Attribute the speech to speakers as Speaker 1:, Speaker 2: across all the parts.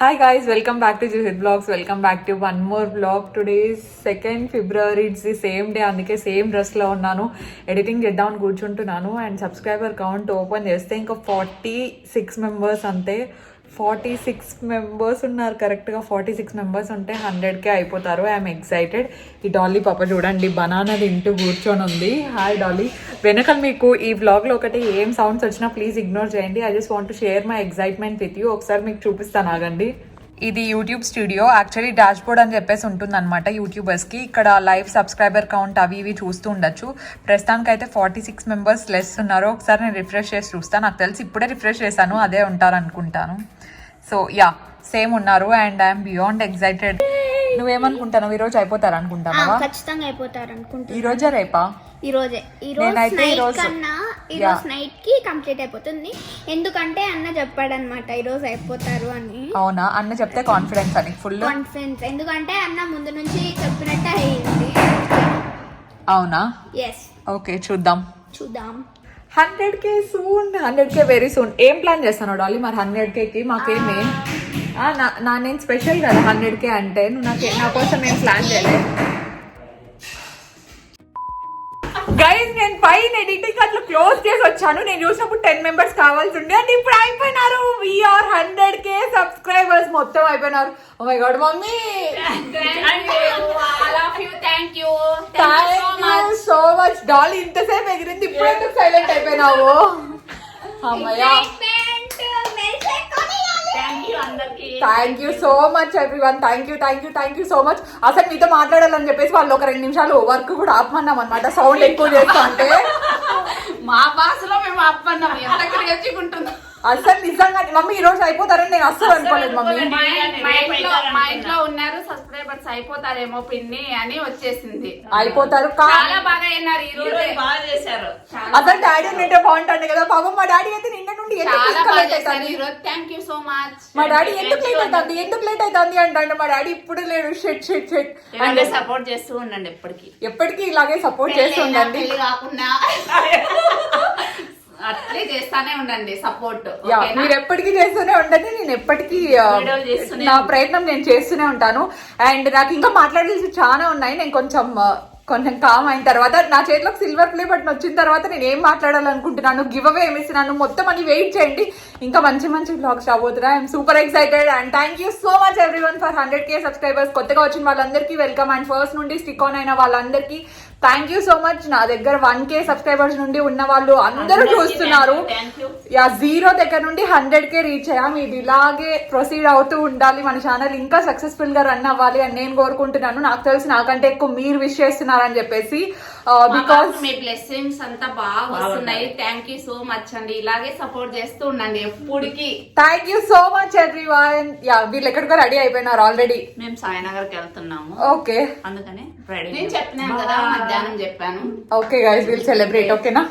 Speaker 1: Hi guys, welcome back to Jihid Vlogs. Welcome back to one more vlog. Today is 2nd February. It's the same day. అందుకే same డ్రెస్లో ఉన్నాను. Editing చేద్దామని కూర్చుంటున్నాను and subscriber count open చేస్తే ఇంకా 46 members అంతే. 46 members ఉన్నారు. కరెక్ట్గా 46 members ఉంటే 100K అయిపోతారు. I'm excited. ఈ డాలీ పాప చూడండి బనానా తింటూ కూర్చొని ఉంది. Hi Dolly. వెనకాల మీకు ఈ వ్లాగ్లో ఒకటి ఏం సౌండ్స్ వచ్చినా ప్లీజ్ ఇగ్నోర్ చేయండి. I just want to share my excitement with you. ఒకసారి మీకు చూపిస్తాను ఆగండి. ఇది YouTube studio. Actually dash board అని చెప్పేసి ఉంటుంది అనమాట యూట్యూబర్స్కి. ఇక్కడ లైవ్ సబ్స్క్రైబర్ కౌంట్ అవి ఇవి చూస్తూ ఉండొచ్చు. ప్రస్తుతానికి అయితే 46 మెంబర్స్ లెస్ ఉన్నారు. ఒకసారి నేను రిఫ్రెష్ చేసి చూస్తాను. నాకు తెలిసి ఇప్పుడే రిఫ్రెష్ చేశాను, అదే ఉంటారు అనుకుంటాను. సో యా, సేమ్ ఉన్నారు అండ్ ఐఎమ్ బియాండ్ ఎక్సైటెడ్. నువ్వేమనుకుంటావు? ఈ రోజు అయిపోతారు అనుకుంటాను.
Speaker 2: ఖచ్చితంగా అయిపోతారు అనుకుంటా.
Speaker 1: ఈ రోజే రేపా?
Speaker 2: ఈ రోజు నైట్ కి కంప్లీట్ అయిపోతుంది. ఎందుకంటే అన్న చెప్పాడనమాట ఈ రోజు అయిపోతారు అని.
Speaker 1: అవునా? అన్న చెప్తే కాన్ఫిడెన్స్ అని ఫుల్
Speaker 2: కాన్ఫిడెన్స్. ఎందుకంటే అన్న ముందు నుంచి చెప్పినట్టు అయ్యింది.
Speaker 1: అవునా?
Speaker 2: ఎస్.
Speaker 1: ఓకే, చూద్దాం 100K soon. 100K very soon. ఏం ప్లాన్ చేస్తాను డాలీ మరి 100Kకి? మాకేమి నేను స్పెషల్ కదా 100K అంటే. నువ్వు నా కోసం ఏం ప్లాన్ చేయలేదు గైస్. నేను పైన ఎడిటింగ్ అట్లా క్లోజ్ చేసి వచ్చాను. నేను చూసినప్పుడు 10 మెంబర్స్ కావాల్సి ఉండే అంటే ఇప్పుడు అయిపోయినారు. వీఆర్ 100K సబ్స్క్రైబర్స్ మొత్తం అయిపోయినారు. Oh my God mummy, thank you so much. Dolly ఇంతసేపు ఎగిరింది, ఇప్పుడు ఎందుకు సైలెంట్ అయిపోయినావు? అమ్మయ్యా, thank you so much everyone. Thank you so much. అసలు మీతో మాట్లాడాలని చెప్పేసి వాళ్ళు ఒక 2 నిమిషాలు వర్క్ కూడా ఆపమన్నాం అనమాట. సౌండ్ ఎక్కువ చేస్తా అంటే
Speaker 3: మా భాషలో మేము ఆపమన్నాం. ఎంత క్రియేటివ్గా
Speaker 1: అసలు నిజంగా మమ్మీ ఈ రోజు అయిపోతారని నేను అస్సలు అనుకోలేదు మమ్మీ.
Speaker 3: మా ఇంట్లో ఉన్నారు సబ్స్క్రైబర్స్, అయిపోతారేమో పిన్ని అని వచ్చేసింది.
Speaker 1: అయిపోతారు,
Speaker 3: చాలా బాగా అయినారు. ఈ రోజు బాగా చేశారు.
Speaker 1: అసలు డాడీ నింటే బాగుంటాడు కదా పాపం. మా డాడీ అయితే నిన్న నుండి
Speaker 3: థ్యాంక్ యూ సో మచ్.
Speaker 1: మా డాడీ ఎందుకు లేట్ అవుతుంది అంటాడు. మా డాడీ ఇప్పుడు లేడు. షెట్
Speaker 3: సపోర్ట్ చేస్తూ ఉండండి.
Speaker 1: ఎప్పటికీ ఇలాగే సపోర్ట్ చేస్తూ ఉండండి.
Speaker 3: కాకుండా అట్లే చేస్తానే ఉండండి సపోర్ట్.
Speaker 1: మీరు ఎప్పటికీ చేస్తూనే ఉండండి. నేను ఎప్పటికీ నా ప్రయత్నం నేను చేస్తూనే ఉంటాను. అండ్ నాకు ఇంకా మాట్లాడాల్సి చాలా ఉన్నాయి. నేను కొంచెం కామ్ అయిన తర్వాత నా చేతిలోకి సిల్వర్ ప్లే బటన్ వచ్చిన తర్వాత నేను ఏం మాట్లాడాలనుకుంటున్నాను, గివ్ అవే ఏమిస్తున్నాను మొత్తం అని వెయిట్ చేయండి. ఇంకా మంచి వ్లాగ్స్ రాబోతున్నా. I'm super excited and thank you so much everyone for 100K subscribers. కొత్తగా వచ్చిన వాళ్ళందరికీ వెల్కమ్ అండ్ ఫస్ట్ నుండి స్టిక్ ఆన్ అయిన వాళ్ళందరికీ థ్యాంక్ యూ సో మచ్. నా దగ్గర 1K సబ్స్క్రైబర్స్ నుండి ఉన్న వాళ్ళు అందరూ చూస్తున్నారు. 0 దగ్గర నుండి 100K రీచ్ అయ్యాం. ఇది ఇలాగే ప్రొసీడ్ అవుతూ ఉండాలి. మన ఛానల్ ఇంకా సక్సెస్ఫుల్ గా రన్ అవ్వాలి అని నేను కోరుకుంటున్నాను. నాకు తెలిసి నాకంటే ఎక్కువ మీరు విష్ చేస్తున్నారని చెప్పేసి. బికాస్
Speaker 3: మీ బ్లెస్సింగ్స్ అంతా బాగా వస్తున్నాయి. థ్యాంక్ యూ సో మచ్ అండి. ఇలాగే సపోర్ట్ చేస్తూ ఉండండి ఎప్పటికి.
Speaker 1: Thank you so much everyone. వీళ్ళు ఎక్కడికో రెడీ అయిపోయినారు ఆల్రెడీ.
Speaker 3: మేము సాయినగర్కి వెళ్తున్నాము.
Speaker 1: ఓకే,
Speaker 3: అందుకనే రెడీ. నేను చెప్పినాను కదా మధ్యాహ్నం చెప్పాను.
Speaker 1: Okay guys, will celebrate. ఓకేనా?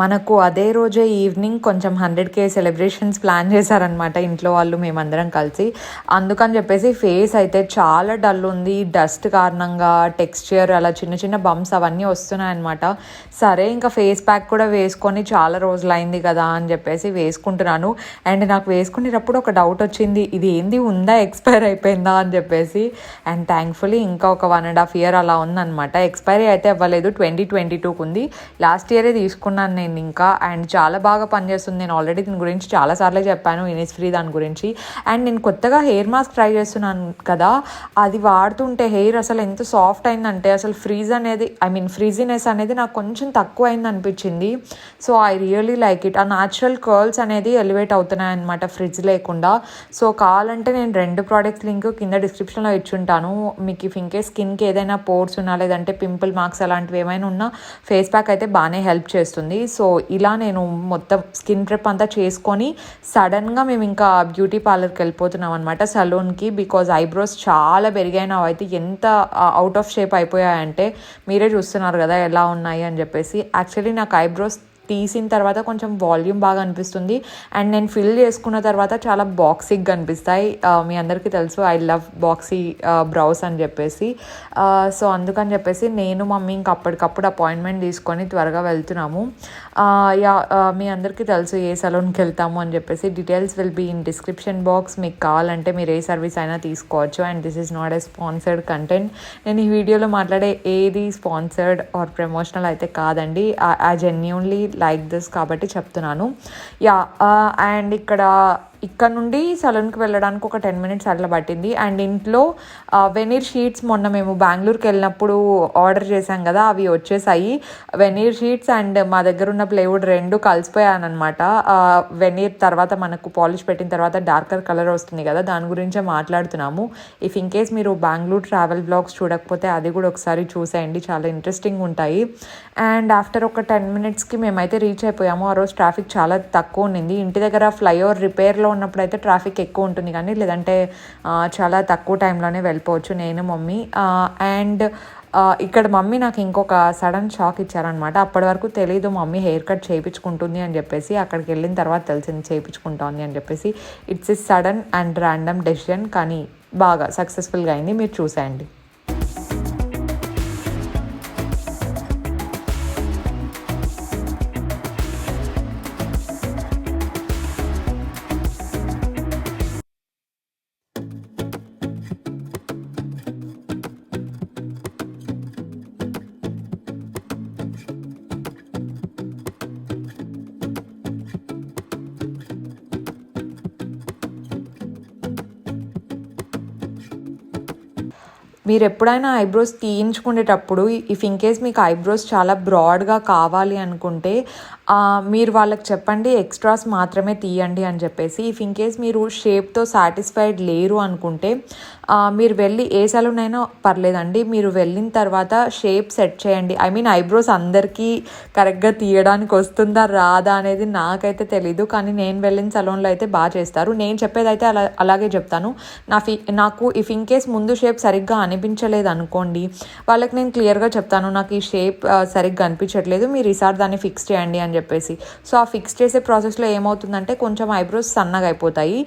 Speaker 1: మనకు అదే రోజే ఈవినింగ్ కొంచెం 100K సెలబ్రేషన్స్ ప్లాన్ చేశారనమాట ఇంట్లో వాళ్ళు, మేమందరం కలిసి. అందుకని చెప్పేసి ఫేస్ అయితే చాలా డల్ ఉంది. డస్ట్ కారణంగా టెక్స్చర్ అలా చిన్న బంప్స్ అవన్నీ వస్తున్నాయి అనమాట. సరే ఇంకా ఫేస్ ప్యాక్ కూడా వేసుకొని చాలా రోజులు అయింది కదా అని చెప్పేసి వేసుకుంటున్నాను. అండ్ నాకు వేసుకునేటప్పుడు ఒక డౌట్ వచ్చింది, ఇది ఏంది ఉందా ఎక్స్పైర్ అయిపోయిందా అని చెప్పేసి. అండ్ థ్యాంక్ఫుల్లీ ఇంకా ఒక 1.5 year అలా ఉందన్నమాట. ఎక్స్పైరీ అయితే అవ్వలేదు, 2022 ఉంది. లాస్ట్ ఇయరే తీసుకున్నాను నేను ఇంకా. అండ్ చాలా బాగా పనిచేస్తుంది. నేను ఆల్రెడీ దీని గురించి చాలాసార్లు చెప్పాను, ఇనిస్ఫ్రీ దాని గురించి. అండ్ నేను కొత్తగా హెయిర్ మాస్క్ ట్రై చేస్తున్నాను కదా, అది వాడుతుంటే హెయిర్ అసలు ఎంత సాఫ్ట్ అయిందంటే అసలు ఫ్రీజినెస్ అనేది నాకు కొంచెం తక్కువ అయింది అనిపించింది. So I really like it. ఆ న్యాచురల్ కర్ల్స్ అనేది ఎలివేట్ అవుతున్నాయి అనమాట ఫ్రిడ్జ్ లేకుండా. సో కావాలంటే నేను 2 ప్రోడక్ట్స్ లింక్ కింద డిస్క్రిప్షన్లో ఇచ్చుంటాను. మీకు ఇఫ్ ఇన్కేస్ స్కిన్కి ఏదైనా పోర్స్ ఉన్నా లేదంటే పింపుల్ మార్క్స్ అలాంటివి ఏమైనా ఉన్నా ఫేస్ ప్యాక్ అయితే బాగానే హెల్ప్ చేస్తుంది. సో ఇలా నేను మొత్తం స్కిన్ ప్రెప్ అంతా చేసుకొని సడన్గా మేము ఇంకా బ్యూటీ పార్లర్కి వెళ్ళిపోతున్నాం అనమాట, సలూన్కి. బికాజ్ ఐబ్రోస్ చాలా పెరిగాయినా అయితే ఎంత అవుట్ ఆఫ్ షేప్ అయిపోయాయంటే మీరే చూస్తున్నారు కదా ఎలా ఉన్నాయి అని చెప్పేసి. యాక్చువల్లీ నాకు ఐబ్రోస్ తీసిన తర్వాత కొంచెం వాల్యూమ్ బాగా అనిపిస్తుంది. అండ్ నేను ఫిల్ చేసుకున్న తర్వాత చాలా బాక్సీగా అనిపిస్తాయి. మీ అందరికీ తెలుసు ఐ లవ్ బాక్సీ బ్రౌస్ అని చెప్పేసి. సో అందుకని చెప్పేసి నేను మమ్మీ ఇంక అప్పటికప్పుడు అపాయింట్మెంట్ తీసుకొని త్వరగా వెళ్తున్నాము. మీ అందరికీ తెలుసు ఏ సలూన్కి వెళ్తాము అని చెప్పేసి. Details will be in description box. మీకు కావాలంటే మీరు ఏ సర్వీస్ అయినా తీసుకోవచ్చు. And this is not a sponsored content. నేను ఈ వీడియోలో మాట్లాడే ఏది స్పాన్సర్డ్ ఆర్ ప్రమోషనల్ అయితే కాదండి. ఐ జెన్యూన్లీ లైక్ దిస్ కాబట్టి చెప్తున్నాను. అండ్ ఇక్కడ నుండి సలూన్కి వెళ్ళడానికి ఒక 10 minutes అట్లా పట్టింది. అండ్ ఇంట్లో వెనీర్ షీట్స్ మొన్న మేము బెంగళూరుకి వెళ్ళినప్పుడు ఆర్డర్ చేసాం కదా, అవి వచ్చేసాయి. వెనీర్ షీట్స్ అండ్ మా దగ్గర ఉన్న ప్లైవుడ్ 2 కలిసిపోయానమాట. వెనీర్ తర్వాత మనకు పాలిష్ పెట్టిన తర్వాత డార్కర్ కలర్ వస్తుంది కదా, దాని గురించే మాట్లాడుతున్నాము. ఇఫ్ ఇన్ కేస్ మీరు బెంగళూరు ట్రావెల్ బ్లాగ్స్ చూడకపోతే అది కూడా ఒకసారి చూసేయండి, చాలా ఇంట్రెస్టింగ్ ఉంటాయి. అండ్ ఆఫ్టర్ ఒక 10 minutesకి మేమైతే రీచ్ అయిపోయాము. ఆ రోజు ట్రాఫిక్ చాలా తక్కువ ఉండింది. ఇంటి దగ్గర ఫ్లైఓవర్ రిపేర్లో ఉన్నప్పుడు అయితే ట్రాఫిక్ ఎక్కువ ఉంటుంది, కానీ లేదంటే చాలా తక్కువ టైంలోనే వెళ్ళిపోవచ్చు నేను మమ్మీ. అండ్ ఇక్కడ మమ్మీ నాకు ఇంకొక సడన్ షాక్ ఇచ్చారనమాట. అప్పటి వరకు తెలీదు మమ్మీ హెయిర్ కట్ చేయించుకుంటుంది అని చెప్పేసి. అక్కడికి వెళ్ళిన తర్వాత తెలిసింది చేయించుకుంటోంది అని చెప్పేసి. It's a sudden and random decision, కానీ బాగా సక్సెస్ఫుల్గా అయింది. మీరు చూసేయండి. మీరు ఎప్పుడైనా ఐబ్రోస్ తీయించుకునేటప్పుడు ఇఫ్ ఇన్ కేస్ మీకు ఐబ్రోస్ చాలా బ్రాడ్గా కావాలి అనుకుంటే మీరు వాళ్ళకి చెప్పండి ఎక్స్ట్రాస్ మాత్రమే తీయండి అని చెప్పేసి. ఇఫ్ ఇన్ కేస్ మీరు షేప్తో సాటిస్ఫైడ్ లేరు అనుకుంటే మీరు వెళ్ళి ఏ సలూన్ అయినా పర్లేదండి, మీరు వెళ్ళిన తర్వాత షేప్ సెట్ చేయండి. ఐ మీన్ ఐబ్రోస్ అందరికీ కరెక్ట్గా తీయడానికి వస్తుందా రాదా అనేది నాకైతే తెలీదు, కానీ నేను వెళ్ళిన సలూన్లో అయితే బాగా చేస్తారు. నేను చెప్పేది అయితే అలాగే చెప్తాను. నాకు ఇఫ్ ఇన్ కేస్ ముందు షేప్ సరిగ్గా అనిపించలేదు అనుకోండి, వాళ్ళకి నేను క్లియర్గా చెప్తాను నాకు ఈ షేప్ సరిగ్గా అనిపించట్లేదు, మీరు ఈసారి దాన్ని ఫిక్స్ చేయండి అని చెప్పేసి. సో ఆ ఫిక్స్ చేసే ప్రాసెస్లో ఏమవుతుందంటే కొంచెం ఐబ్రోస్ సన్నగా అయిపోతాయి.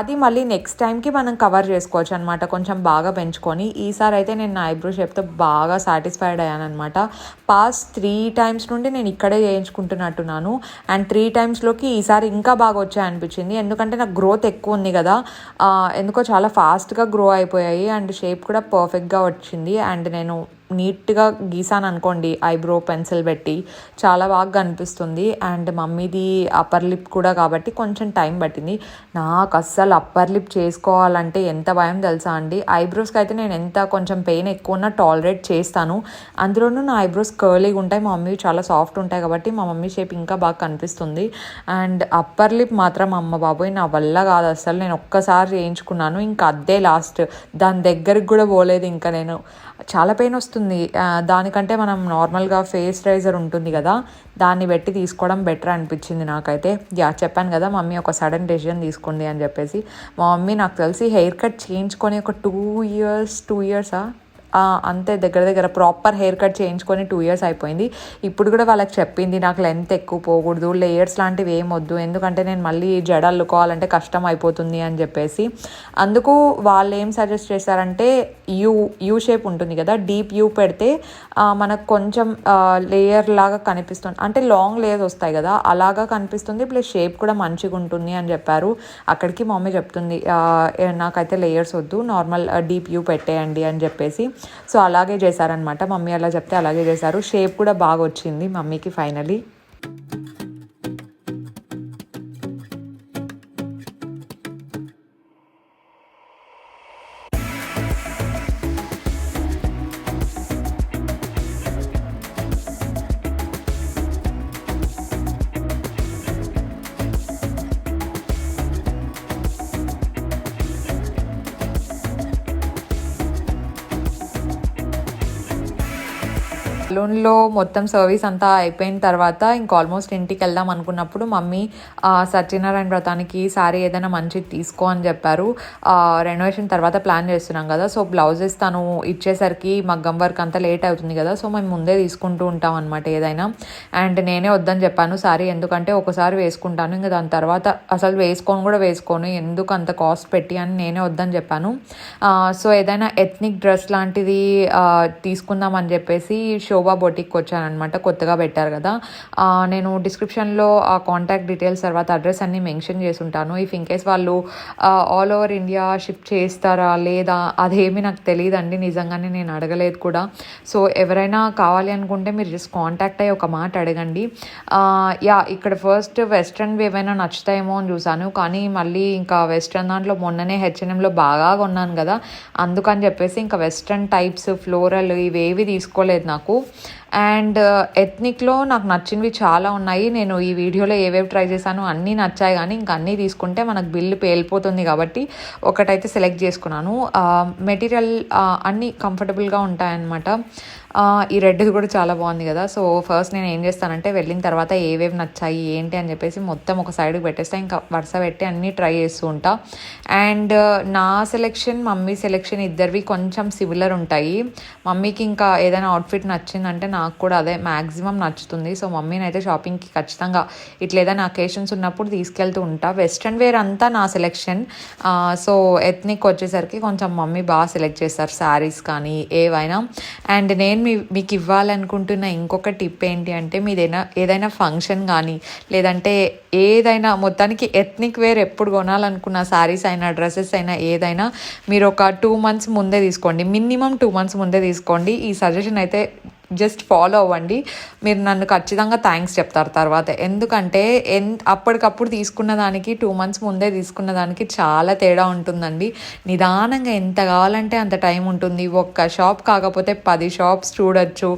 Speaker 1: అది మళ్ళీ నెక్స్ట్ టైంకి మనం కవర్ చేసుకోవచ్చు అనమాట, కొంచెం బాగా పెంచుకొని. ఈసారి అయితే నేను నా ఐబ్రో షేప్తో బాగా సాటిస్ఫైడ్ అయ్యాను అనమాట. పాస్ట్ 3 times నుండి నేను ఇక్కడే చేయించుకుంటున్నట్టున్నాను. అండ్ 3 timesలోకి ఈసారి ఇంకా బాగా వచ్చాయనిపించింది, ఎందుకంటే నాకు గ్రోత్ ఎక్కువ ఉంది కదా, ఎందుకో చాలా ఫాస్ట్గా గ్రో అయిపోయాయి. అండ్ షేప్ కూడా పర్ఫెక్ట్గా వచ్చింది. అండ్ నేను నీట్గా గీసాను అనుకోండి ఐబ్రో పెన్సిల్ పెట్టి, చాలా బాగా కనిపిస్తుంది. అండ్ మమ్మీది అప్పర్ లిప్ కూడా కాబట్టి కొంచెం టైం పట్టింది. నాకు అస్సలు అప్పర్ లిప్ చేసుకోవాలంటే ఎంత భయం తెలుసా అండి. ఐబ్రోస్కి అయితే నేను ఎంత కొంచెం పెయిన్ ఎక్కువ ఉన్నా టాలరేట్ చేస్తాను, అందులోనూ నా ఐబ్రోస్ కర్లీగా ఉంటాయి, మా మమ్మీ చాలా సాఫ్ట్ ఉంటాయి కాబట్టి మా మమ్మీ షేప్ ఇంకా బాగా కనిపిస్తుంది. అండ్ అప్పర్ లిప్ మాత్రం అమ్మ బాబోయ్ నా వల్ల కాదు అసలు. నేను ఒక్కసారి చేయించుకున్నాను, ఇంకా అదే లాస్ట్, దాని దగ్గరికి కూడా పోలేదు. ఇంకా నేను చాలా పెయిన్ వస్తుంది. దానికంటే మనం నార్మల్గా ఫేస్ రైజర్ ఉంటుంది కదా, దాన్ని పెట్టి తీసుకోవడం బెటర్ అనిపించింది నాకైతే. చెప్పాను కదా మమ్మీ ఒక సడన్ డెసిషన్ తీసుకుంది అని చెప్పేసి. మా మమ్మీ నాకు తెలిసి హెయిర్ కట్ చేయించుకొని ఒక 2 years అంతే దగ్గర ప్రాపర్ హెయిర్ కట్ చేయించుకొని 2 years అయిపోయింది. ఇప్పుడు కూడా వాళ్ళకి చెప్పింది నాకు లెంత్ ఎక్కువ పోకూడదు, లేయర్స్ లాంటివి ఏం వద్దు, ఎందుకంటే నేను మళ్ళీ జడ అల్లుకోవాలంటే కష్టం అయిపోతుంది అని చెప్పేసి. అందుకు వాళ్ళు ఏం సజెస్ట్ చేశారంటే యూ షేప్ ఉంటుంది కదా, డీప్ యూ పెడితే మనకు కొంచెం లేయర్ లాగా కనిపిస్తుంది, అంటే లాంగ్ లేయర్స్ వస్తాయి కదా అలాగా కనిపిస్తుంది, ప్లస్ షేప్ కూడా మంచిగా ఉంటుంది అని చెప్పారు. అక్కడికి మమ్మీ చెప్తుంది నాకైతే లేయర్స్ వద్దు, నార్మల్ డీప్ యూ పెట్టేయండి అని చెప్పేసి. సో అలాగే చేశారనమాట, మమ్మీ అలా చెప్తే అలాగే చేశారు. షేప్ కూడా బాగా వచ్చింది మమ్మీకి ఫైనలీ. సలూన్లో మొత్తం సర్వీస్ అంతా అయిపోయిన తర్వాత ఇంకా ఆల్మోస్ట్ ఇంటికి వెళ్దాం అనుకున్నప్పుడు మమ్మీ సత్యనారాయణ వ్రతానికి సారీ ఏదైనా మంచిది తీసుకో అని చెప్పారు. రెనోవేషన్ తర్వాత ప్లాన్ చేస్తున్నాం కదా, సో బ్లౌజెస్ తను ఇచ్చేసరికి మగ్గం వర్క్ అంతా లేట్ అవుతుంది కదా, సో మేము ముందే తీసుకుంటూ ఉంటాం అనమాట ఏదైనా. అండ్ నేనే వద్దని చెప్పాను సారీ, ఎందుకంటే ఒకసారి వేసుకుంటాను ఇంకా దాని తర్వాత అసలు వేసుకోను ఎందుకు అంత కాస్ట్ పెట్టి అని నేనే వద్దని చెప్పాను. సో ఏదైనా ఎథ్నిక్ డ్రెస్ లాంటిది తీసుకుందాం అని చెప్పేసి శోభా బొటిక్కి వచ్చానమాట, కొత్తగా పెట్టారు కదా. నేను డిస్క్రిప్షన్లో ఆ కాంటాక్ట్ డీటెయిల్స్ తర్వాత అడ్రస్ అన్నీ మెన్షన్ చేసి ఉంటాను. ఇఫ్ ఇన్ కేస్ వాళ్ళు ఆల్ ఓవర్ ఇండియా షిఫ్ట్ చేస్తారా లేదా అదేమీ నాకు తెలియదండి, నిజంగానే నేను అడగలేదు కూడా. సో ఎవరైనా కావాలి అనుకుంటే మీరు జస్ట్ కాంటాక్ట్ అయ్యి ఒక మాట అడగండి. ఇక్కడ ఫస్ట్ వెస్ట్రన్ ఏమైనా నచ్చుతాయేమో అని చూసాను, కానీ మళ్ళీ ఇంకా వెస్ట్రన్ దాంట్లో మొన్ననే H&Mలో బాగా కొన్నాను కదా, అందుకని చెప్పేసి ఇంకా వెస్ట్రన్ టైప్స్ ఫ్లోరల్ ఇవేవి తీసుకోలేదు నాకు. అండ్ ఎథ్నిక్లో నాకు నచ్చినవి చాలా ఉన్నాయి. నేను ఈ వీడియోలో ఏవేవి ట్రై చేశానో అన్నీ నచ్చాయి, కానీ ఇంకా అన్నీ తీసుకుంటే మనకు బిల్లు పేలిపోతుంది కాబట్టి ఒకటైతే సెలెక్ట్ చేసుకున్నాను. మెటీరియల్ అన్నీ కంఫర్టబుల్గా ఉంటాయన్నమాట. ఈ రెడ్ది కూడా చాలా బాగుంది కదా. సో ఫస్ట్ నేను ఏం చేస్తానంటే వెళ్ళిన తర్వాత ఏవేవి నచ్చాయి ఏంటి అని చెప్పేసి మొత్తం ఒక సైడ్కి పెట్టేస్తా, ఇంకా వరుస పెట్టి అన్నీ ట్రై చేస్తూ ఉంటా. అండ్ నా సెలెక్షన్ మమ్మీ సెలెక్షన్ ఇద్దరివి కొంచెం సిమిలర్ ఉంటాయి. మమ్మీకి ఇంకా ఏదైనా అవుట్ఫిట్ నచ్చిందంటే నాకు కూడా అదే మ్యాక్సిమం నచ్చుతుంది. సో మమ్మీని అయితే షాపింగ్కి ఖచ్చితంగా ఇట్లా ఏదైనా అకేషన్స్ ఉన్నప్పుడు తీసుకెళ్తూ ఉంటా. వెస్ట్రన్ వేర్ అంతా నా సెలెక్షన్. సో ఎథ్నిక్ వచ్చేసరికి కొంచెం మమ్మీ బాగా సెలెక్ట్ చేస్తారు శారీస్ కానీ ఏవైనా. అండ్ నేను మీకు ఇవ్వాలనుకుంటున్న ఇంకొక టిప్ ఏంటి అంటే, ఏదైనా ఫంక్షన్ కానీ లేదంటే ఏదైనా మొత్తానికి ఎథ్నిక్ వేర్ ఎప్పుడు కొనాలనుకున్న శారీస్ అయినా డ్రెస్సెస్ అయినా ఏదైనా మీరు ఒక 2 months ముందే తీసుకోండి, మినిమం 2 months ముందే తీసుకోండి. ఈ సజెషన్ అయితే జస్ట్ ఫాలో అవ్వండి, మీరు నన్ను ఖచ్చితంగా థ్యాంక్స్ చెప్తారు తర్వాత. ఎందుకంటే అప్పటికప్పుడు తీసుకున్న దానికి 2 months ముందే తీసుకున్న దానికి చాలా తేడా ఉంటుందండి. నిదానంగా ఎంత కావాలంటే అంత టైం ఉంటుంది, ఒక్క షాప్ కాకపోతే 10 shops చూడొచ్చు.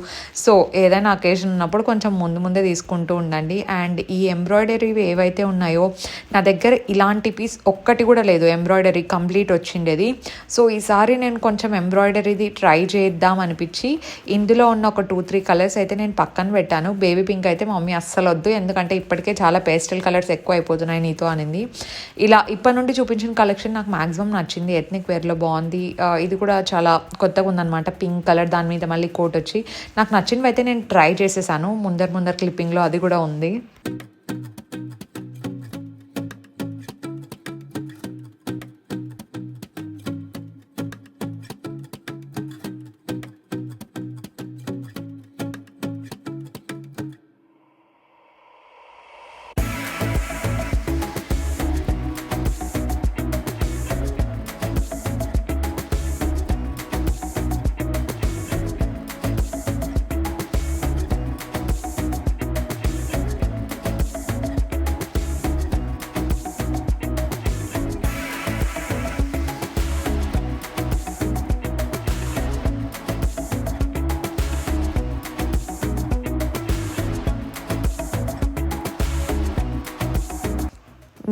Speaker 1: సో ఏదైనా అకేషన్ ఉన్నప్పుడు కొంచెం ముందే తీసుకుంటూ ఉండండి. అండ్ ఈ ఎంబ్రాయిడరీ ఏవైతే ఉన్నాయో నా దగ్గర ఇలాంటి పీస్ ఒక్కటి కూడా లేదు, ఎంబ్రాయిడరీ కంప్లీట్ వచ్చిండేది. సో ఈసారి నేను కొంచెం ఎంబ్రాయిడరీది ట్రై చేద్దాం అనిపించి ఇందులో ఉన్న ఒక 2-3 కలర్స్ అయితే నేను పక్కన పెట్టాను. బేబీ పింక్ అయితే మమ్మీ అస్సలు వద్దు, ఎందుకంటే ఇప్పటికే చాలా పేస్టల్ కలర్స్ ఎక్కువ అయిపోతున్నాయి నీతో అనింది. ఇలా ఇప్పటి నుండి చూపించిన కలెక్షన్ నాకు మ్యాక్సిమం నచ్చింది, ఎథ్నిక్ వేర్లో బాగుంది. ఇది కూడా చాలా కొత్తగా ఉందన్నమాట, పింక్ కలర్, దాని మీద మళ్ళీ కోట్ వచ్చి నాకు నచ్చినవి అయితే నేను ట్రై చేసేసాను. ముందర క్లిప్పింగ్లో అది కూడా ఉంది.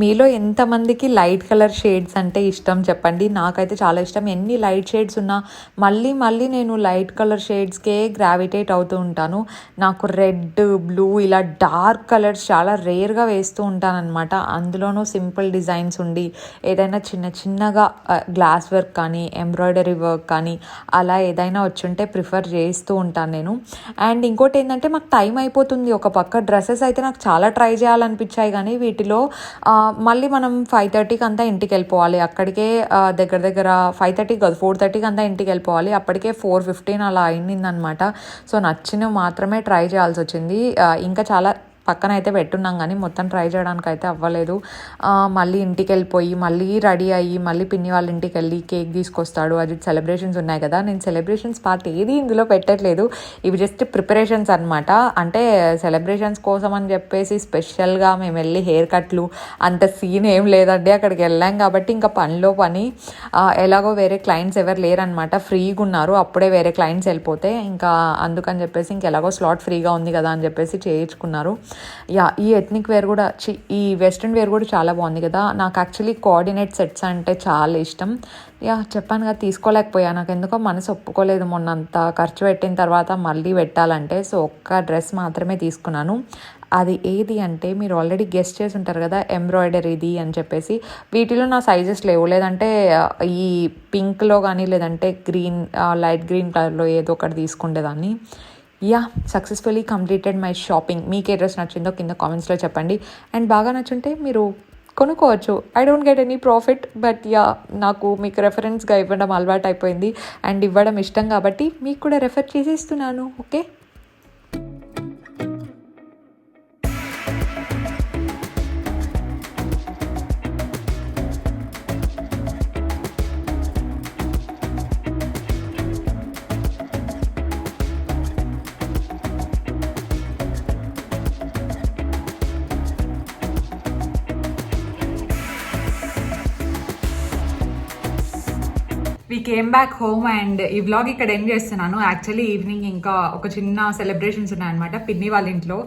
Speaker 1: మీలో ఎంతమందికి లైట్ కలర్ షేడ్స్ అంటే ఇష్టం చెప్పండి. నాకైతే చాలా ఇష్టం. ఎన్ని లైట్ షేడ్స్ ఉన్నా మళ్ళీ నేను లైట్ కలర్ షేడ్స్కే గ్రావిటేట్ అవుతూ ఉంటాను. నాకు రెడ్, బ్లూ ఇలా డార్క్ కలర్స్ చాలా రేర్గా వేస్తూ ఉంటానన్నమాట. అందులోనూ సింపుల్ డిజైన్స్ ఉండి ఏదైనా చిన్నగా గ్లాస్ వర్క్ కానీ ఎంబ్రాయిడరీ వర్క్ కానీ అలా ఏదైనా వచ్చుంటే ప్రిఫర్ చేస్తూ ఉంటాను నేను. అండ్ ఇంకోటి ఏంటంటే మాకు టైం అయిపోతుంది. ఒక పక్క డ్రెస్సెస్ అయితే నాకు చాలా ట్రై చేయాలనిపించాయి, కానీ వీటిలో మళ్ళీ మనం 5:30కి అంతా ఇంటికి వెళ్ళిపోవాలి. అక్కడికే దగ్గర 5:30 కాదు 4:30కి అంతా ఇంటికి వెళ్ళిపోవాలి. అప్పటికే 4:15 అలా అయిందనమాట. సో నచ్చినవి మాత్రమే ట్రై చేయాల్సి వచ్చింది. ఇంకా చాలా పక్కన అయితే పెట్టున్నాం, కానీ మొత్తం ట్రై చేయడానికి అయితే అవ్వలేదు. మళ్ళీ ఇంటికి వెళ్ళిపోయి మళ్ళీ రెడీ అయ్యి మళ్ళీ పిన్ని వాళ్ళ ఇంటికి వెళ్ళి కేక్ తీసుకొస్తాడు. అది సెలబ్రేషన్స్ ఉన్నాయి కదా, నేను సెలబ్రేషన్స్ పార్ట్ ఏది ఇందులో పెట్టట్లేదు, ఇవి జస్ట్ ప్రిపరేషన్స్ అనమాట. అంటే సెలబ్రేషన్స్ కోసం అని చెప్పేసి స్పెషల్గా మేము వెళ్ళి హెయిర్ కట్లు అంత సీన్ ఏం లేదండి. అక్కడికి వెళ్ళాం కాబట్టి ఇంకా పనిలో పని. ఎలాగో వేరే క్లయింట్స్ ఎవరు లేరనమాట, ఫ్రీగా ఉన్నారు. అప్పుడే వేరే క్లయింట్స్ వెళ్ళిపోతే ఇంకా అందుకని చెప్పేసి ఇంకెలాగో స్లాట్ ఫ్రీగా ఉంది కదా అని చెప్పేసి చేయించుకున్నారు. యా ఈ ఎథ్నిక్ వేర్ కూడా ఈ వెస్ట్రన్ వేర్ కూడా చాలా బాగుంది కదా. నాకు యాక్చువల్లీ కోఆర్డినేట్ సెట్స్ అంటే చాలా ఇష్టం. యా చెప్పాను కదా, తీసుకోలేకపోయా. నాకు ఎందుకో మనసు ఒప్పుకోలేదు మొన్నంత ఖర్చు పెట్టిన తర్వాత మళ్ళీ పెట్టాలంటే. సో ఒక్క డ్రెస్ మాత్రమే తీసుకున్నాను. అది ఏది అంటే మీరు ఆల్రెడీ గెస్ట్ చేసి ఉంటారు కదా, ఎంబ్రాయిడరీది అని చెప్పేసి. వీటిలో నా సైజెస్ లేవు, లేదంటే ఈ పింక్లో కానీ లేదంటే గ్రీన్ లైట్ గ్రీన్ కలర్లో ఏదో ఒకటి తీసుకుండేదాన్ని. Yeah successfully completed my shopping. మీకు ఏ డ్రెస్ నచ్చిందో కింద కామెంట్స్లో చెప్పండి. అండ్ బాగా నచ్చుంటే మీరు కొనుక్కోవచ్చు. I don't get any profit, but yeah నాకు మీకు రెఫరెన్స్గా ఇవ్వడం అలవాటు అయిపోయింది అండ్ ఇవ్వడం ఇష్టం కాబట్టి మీకు కూడా రెఫర్ చేసేస్తున్నాను. Okay, we came back home and ఈ వ్లాగ్ ఇక్కడ ఎండ్ చేస్తున్నాను. యాక్చువల్లీ ఈవినింగ్ ఇంకా ఒక చిన్న సెలబ్రేషన్స్ ఉన్నాయన్నమాట పిన్ని వాళ్ళ ఇంట్లో.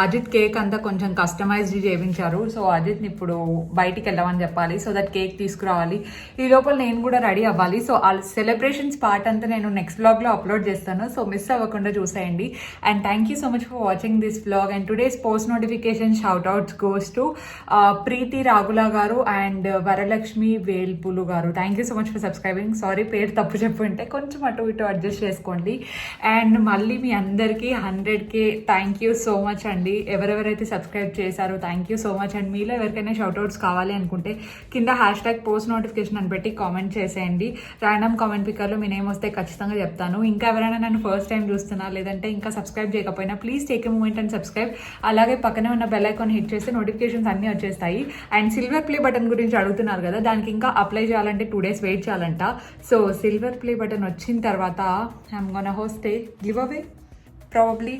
Speaker 1: అజిత్ కేక్ అంతా కొంచెం కస్టమైజ్డ్ చేయించారు. సో అజిత్ని ఇప్పుడు బయటికి వెళ్ళమని చెప్పాలి, సో దట్ కేక్ తీసుకురావాలి. ఈ లోపల నేను కూడా రెడీ అవ్వాలి. సో ఆ సెలబ్రేషన్స్ పార్ట్ అంతా నేను నెక్స్ట్ వ్లాగ్లో అప్లోడ్ చేస్తాను. సో మిస్ అవ్వకుండా చూసేయండి. And thank you so much for watching this vlog. And today's post notification shout outs goes to Preethi Ragula గారు అండ్ వరలక్ష్మి వేల్పులు గారు. Thank you so much for subscribing. Sorry పేరు తప్పు చెప్పుంటే కొంచెం అటు ఇటు అడ్జస్ట్ చేసుకోండి. అండ్ మళ్ళీ మీ అందరికీ 100K thank you so much అండి. ఎవరెవరైతే సబ్స్క్రైబ్ చేశారో thank you so much. And మీలో ఎవరికైనా షౌట్అవుట్స్ కావాలి అనుకుంటే కింద #పోస్ట్ నోటిఫికేషన్ అని పెట్టి కామెంట్ చేసేయండి. ర్యాండమ్ కామెంట్ పిక్కర్లో మీ నేమ్ వస్తే ఖచ్చితంగా చెప్తాను. ఇంకా ఎవరైనా నన్ను ఫస్ట్ టైం చూస్తున్నా లేదంటే ఇంకా సబ్స్క్రైబ్ చేయకపోయినా please take a moment and subscribe. అలాగే పక్కనే ఉన్న బెల్ ఐకాన్ హిట్ చేస్తే నోటిఫికేషన్స్ అన్నీ వచ్చేస్తాయి. అండ్ సిల్వర్ ప్లే బటన్ గురించి అడుగుతున్నారు కదా, దానికి ఇంకా అప్లై చేయాలంటే 2 days వెయిట్ చేయాలంట. సో సిల్వర్ ప్లే బటన్ వచ్చిన తర్వాత I'm gonna host a give away probably,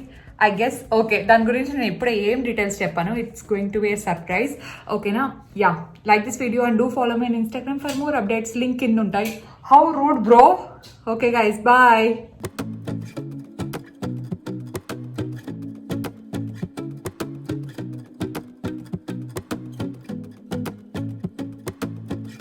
Speaker 1: I guess. Okay, దాని గురించి నేను ఇప్పుడే ఏం డీటెయిల్స్ చెప్పాను. It's going to be a surprise. ఓకేనా? Yeah, like this video and do follow my in Instagram for more updates. Link కింద ఉంటాయి. How rude bro. Okay guys, bye.